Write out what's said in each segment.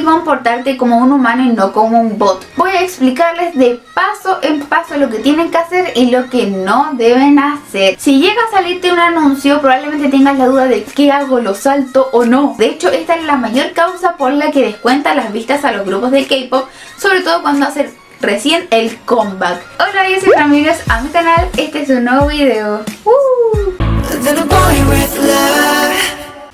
que comportarte como un humano y no como un bot. Voy a explicarles de paso en paso lo que tienen que hacer y lo que no deben hacer. Si llega a salirte un anuncio, probablemente tengas la duda de qué hago, lo salto o no. De hecho, esta es la mayor causa por la que descuentan las vistas a los grupos de K-pop, sobre todo cuando hacen recién el comeback. Hola, yo soy Ramírez a mi canal, este es un nuevo video.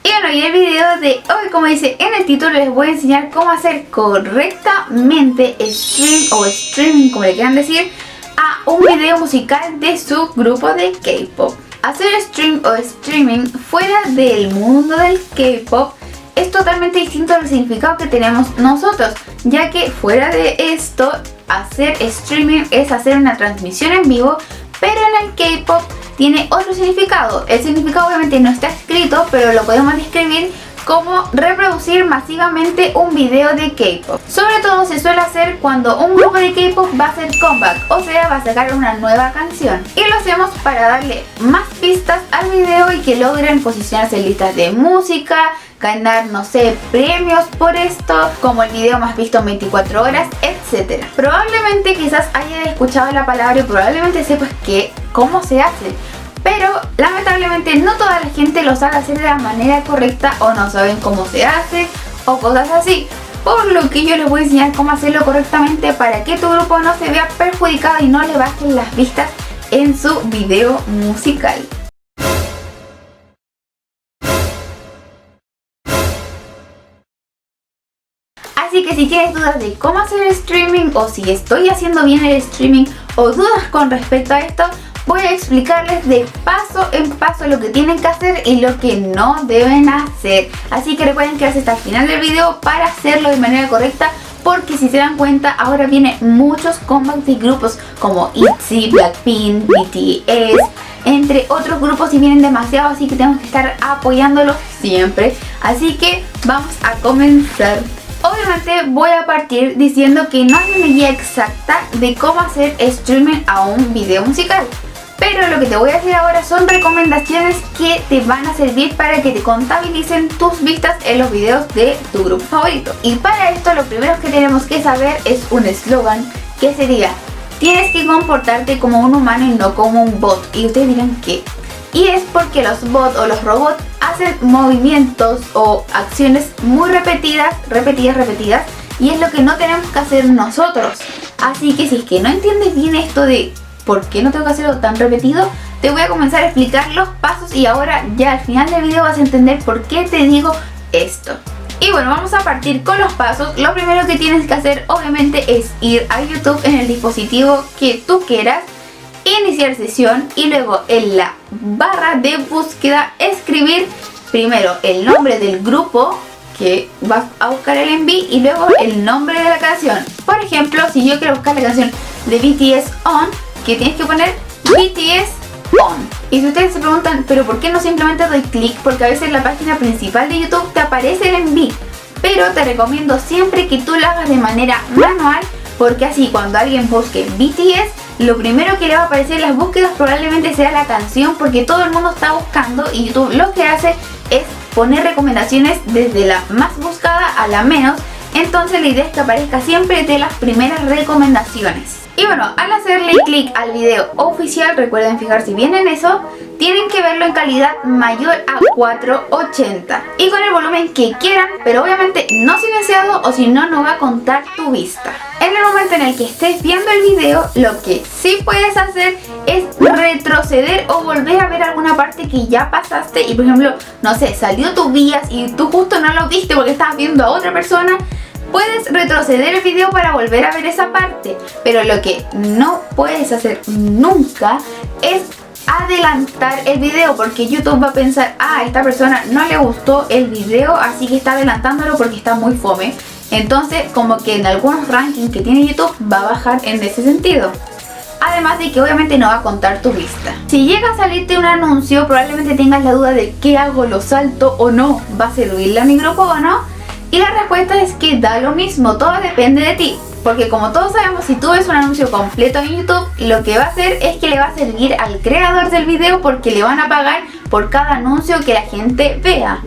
Y bueno, y el video de hoy, como dice en el título, les voy a enseñar cómo hacer correctamente streaming, como le quieran decir, a un video musical de su grupo de K-pop. Hacer stream o streaming fuera del mundo del K-pop es totalmente distinto al significado que tenemos nosotros, ya que fuera de esto, hacer streaming es hacer una transmisión en vivo, pero en el K-pop tiene otro significado. El significado obviamente no está escrito, pero lo podemos describir como reproducir masivamente un video de K-pop. Sobre todo se suele hacer cuando un grupo de K-pop va a hacer comeback, o sea, va a sacar una nueva canción. Y lo hacemos para darle más pistas al video y que logren posicionarse en listas de música, ganar, no sé, premios por esto, como el video más visto en 24 horas, etc. Probablemente quizás hayas escuchado la palabra y probablemente sepas cómo se hace, pero lamentablemente no toda la gente lo sabe hacer de la manera correcta o no saben cómo se hace o cosas así. Por lo que yo les voy a enseñar cómo hacerlo correctamente para que tu grupo no se vea perjudicado y no le bajen las vistas en su video musical. Así que si tienes dudas de cómo hacer el streaming o si estoy haciendo bien el streaming o dudas con respecto a esto, voy a explicarles de paso en paso lo que tienen que hacer y lo que no deben hacer. Así que recuerden quedarse hasta el final del video para hacerlo de manera correcta, porque si se dan cuenta ahora vienen muchos comebacks de grupos como ITZY, Blackpink, BTS, entre otros grupos, y vienen demasiado, así que tenemos que estar apoyándolos siempre. Así que vamos a comenzar. Obviamente voy a partir diciendo que no hay una guía exacta de cómo hacer streaming a un video musical, pero lo que te voy a decir ahora son recomendaciones que te van a servir para que te contabilicen tus vistas en los videos de tu grupo favorito. Y para esto lo primero que tenemos que saber es un eslogan, que sería: tienes que comportarte como un humano y no como un bot. Y ustedes dirán ¿qué? Y es porque los bots o los robots hacen movimientos o acciones muy repetidas, y es lo que no tenemos que hacer nosotros. Así que si es que no entiendes bien esto de por qué no tengo que hacerlo tan repetido, te voy a comenzar a explicar los pasos y ahora ya al final del video vas a entender por qué te digo esto. Y bueno, vamos a partir con los pasos. Lo primero que tienes que hacer obviamente es ir a YouTube en el dispositivo que tú quieras, iniciar sesión y luego en la barra de búsqueda escribir primero el nombre del grupo que vas a buscar el MV y luego el nombre de la canción. Por ejemplo, si yo quiero buscar la canción de BTS On, que tienes que poner BTS On. Y si ustedes se preguntan, pero ¿por qué no simplemente doy clic? Porque a veces en la página principal de YouTube te aparece el MV, pero te recomiendo siempre que tú lo hagas de manera manual, porque así cuando alguien busque BTS, lo primero que le va a aparecer en las búsquedas probablemente sea la canción, porque todo el mundo está buscando y YouTube lo que hace es poner recomendaciones desde la más buscada a la menos. Entonces la idea es que aparezca siempre de las primeras recomendaciones. Y bueno, al hacerle clic al video oficial, recuerden fijarse bien en eso, tienen que verlo en calidad mayor a 480 y con el volumen que quieran, pero obviamente no silenciado, o si no, no va a contar tu vista. En el momento en el que estés viendo el video, lo que sí puedes hacer es retroceder o volver a ver alguna parte que ya pasaste y, por ejemplo, no sé, salió tu vías y tú justo no lo viste porque estabas viendo a otra persona. Puedes retroceder el video para volver a ver esa parte, pero lo que no puedes hacer nunca es adelantar el video, porque YouTube va a pensar: a esta persona no le gustó el video, así que está adelantándolo porque está muy fome. Entonces como que en algunos rankings que tiene YouTube va a bajar en ese sentido. Además de que obviamente no va a contar tu vista. Si llega a salirte un anuncio, probablemente tengas la duda de qué hago, lo salto o no, va a servirle a mi grupo o no. Y la respuesta es que da lo mismo, todo depende de ti. Porque como todos sabemos, si tú ves un anuncio completo en YouTube, lo que va a hacer es que le va a servir al creador del video, porque le van a pagar por cada anuncio que la gente vea.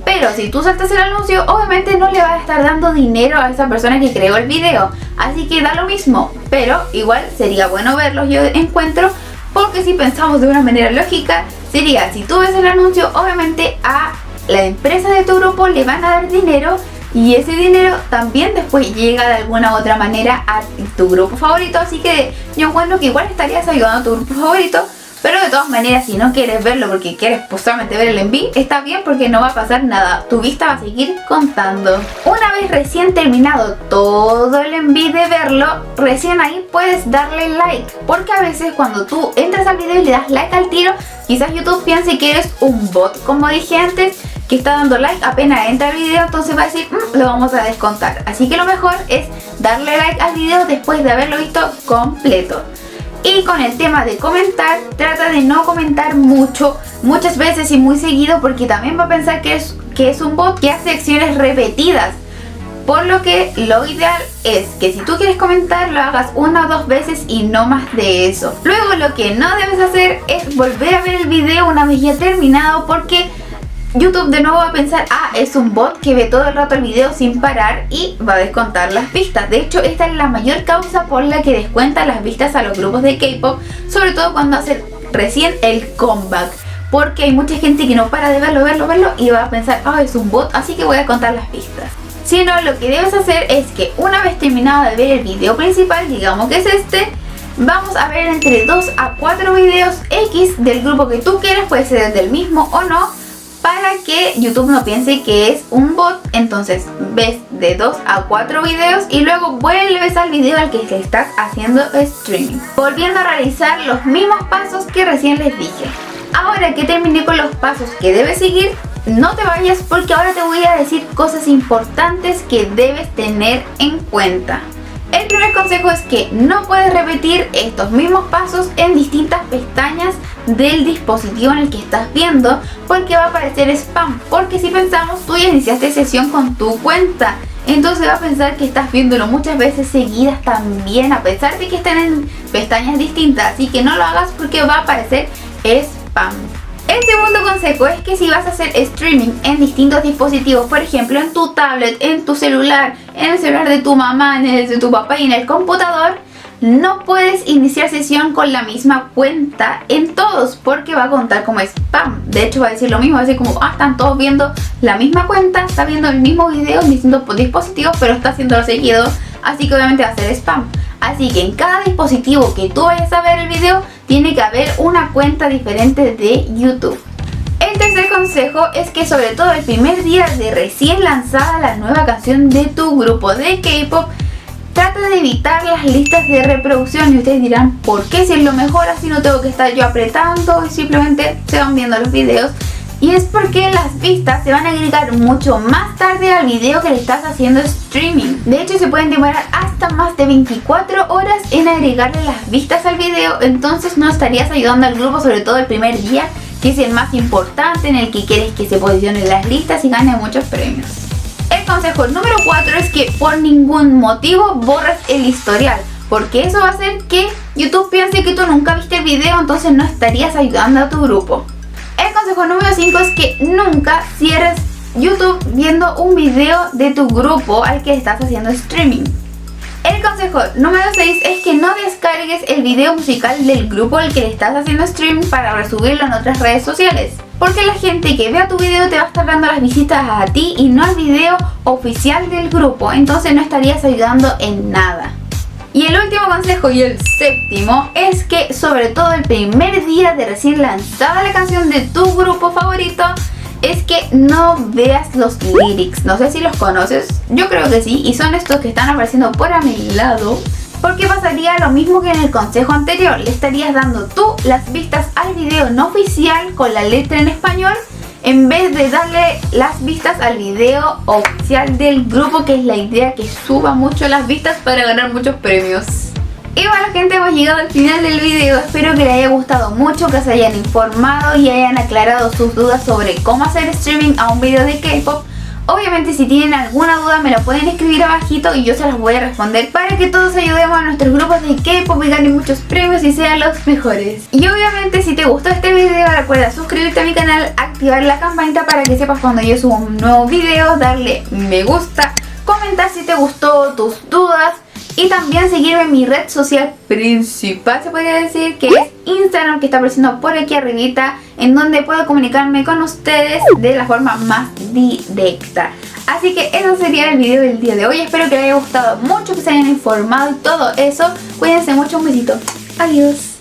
Pero si tú saltas el anuncio, obviamente no le vas a estar dando dinero a esa persona que creó el video. Así que da lo mismo, pero igual sería bueno verlos, yo encuentro, porque si pensamos de una manera lógica, sería, si tú ves el anuncio, obviamente a la empresa de tu grupo le van a dar dinero, y ese dinero también después llega de alguna u otra manera a tu grupo favorito. Así que yo encuentro que igual estarías ayudando a tu grupo favorito. Pero de todas maneras, si no quieres verlo porque quieres solamente ver el envío, está bien, porque no va a pasar nada. Tu vista va a seguir contando. Una vez recién terminado todo el envío de verlo, recién ahí puedes darle like. Porque a veces cuando tú entras al video y le das like al tiro, quizás YouTube piense que eres un bot, como dije antes, que está dando like apenas entra el video, entonces va a decir, lo vamos a descontar. Así que lo mejor es darle like al video después de haberlo visto completo. Y con el tema de comentar, trata de no comentar muchas veces y muy seguido, porque también va a pensar que es un bot que hace acciones repetidas. Por lo que lo ideal es que si tú quieres comentar, lo hagas 1 o 2 veces y no más de eso. Luego lo que no debes hacer es volver a ver el video una vez ya terminado, porque YouTube de nuevo va a pensar, es un bot que ve todo el rato el video sin parar y va a descontar las vistas. De hecho, esta es la mayor causa por la que descuenta las vistas a los grupos de K-pop, sobre todo cuando hacen recién el comeback, porque hay mucha gente que no para de verlo y va a pensar, es un bot, así que voy a contar las vistas. Sino lo que debes hacer es que una vez terminado de ver el video principal, digamos que es este, vamos a ver entre 2 a 4 videos X del grupo que tú quieres, puede ser del mismo o no, para que YouTube no piense que es un bot. Entonces ves de 2 a 4 videos y luego vuelves al video al que te estás haciendo streaming, volviendo a realizar los mismos pasos que recién les dije. Ahora que terminé con los pasos que debes seguir, no te vayas, porque ahora te voy a decir cosas importantes que debes tener en cuenta. El primer consejo es que no puedes repetir estos mismos pasos en distintas pestañas del dispositivo en el que estás viendo, porque va a aparecer spam. Porque si pensamos, tú ya iniciaste sesión con tu cuenta, entonces va a pensar que estás viéndolo muchas veces seguidas también, a pesar de que estén en pestañas distintas. Así que no lo hagas porque va a aparecer spam. El segundo consejo es que si vas a hacer streaming en distintos dispositivos, por ejemplo en tu tablet, en tu celular, en el celular de tu mamá, en el de tu papá y en el computador, no puedes iniciar sesión con la misma cuenta en todos, porque va a contar como spam. De hecho va a decir lo mismo, va a decir como, están todos viendo la misma cuenta, está viendo el mismo video en distintos dispositivos, pero está haciéndolo seguido, así que obviamente va a ser spam. Así que en cada dispositivo que tú vayas a ver el video, tiene que haber una cuenta diferente de YouTube. El tercer consejo es que sobre todo el primer día de recién lanzada la nueva canción de tu grupo de K-pop, trata de evitar las listas de reproducción. Y ustedes dirán, ¿por qué? Si es lo mejor, así no tengo que estar yo apretando y simplemente se van viendo los videos. Y es porque las vistas se van a agregar mucho más tarde al video que le estás haciendo streaming. De hecho, se pueden demorar hasta más de 24 horas en agregarle las vistas al video. Entonces no estarías ayudando al grupo, sobre todo el primer día, que es el más importante, en el que quieres que se posicione en las listas y gane muchos premios. El consejo número 4 es que por ningún motivo borres el historial, porque eso va a hacer que YouTube piense que tú nunca viste el video, entonces no estarías ayudando a tu grupo. El consejo número 5 es que nunca cierres YouTube viendo un video de tu grupo al que estás haciendo streaming. El consejo número 6 es que no descargues el video musical del grupo al que le estás haciendo streaming para resubirlo en otras redes sociales, porque la gente que vea tu video te va a estar dando las visitas a ti y no al video oficial del grupo, entonces no estarías ayudando en nada. Y el último consejo, y el séptimo, es que sobre todo el primer día de recién lanzada la canción de tu grupo favorito, es que no veas los lyrics. No sé si los conoces, yo creo que sí, y son estos que están apareciendo por a mi lado, porque pasaría lo mismo que en el consejo anterior. Le estarías dando tú las vistas al video no oficial con la letra en español, en vez de darle las vistas al video oficial del grupo, que es la idea, que suba mucho las vistas para ganar muchos premios. Y bueno, gente, hemos llegado al final del video. Espero que les haya gustado mucho, que se hayan informado y hayan aclarado sus dudas sobre cómo hacer streaming a un video de K-pop. Obviamente si tienen alguna duda me la pueden escribir abajito y yo se las voy a responder para que todos ayudemos a nuestros grupos de K-pop y ganen muchos premios y sean los mejores. Y obviamente si te gustó este video recuerda suscribirte a mi canal, activar la campanita para que sepas cuando yo subo un nuevo video, darle me gusta, comentar si te gustó, tus dudas y también seguirme en mi red social principal, se podría decir, que es Instagram, que está apareciendo por aquí arribita, en donde puedo comunicarme con ustedes de la forma más directa. Así que eso sería el video del día de hoy. Espero que les haya gustado mucho, que se hayan informado y todo eso. Cuídense mucho, un besito. Adiós.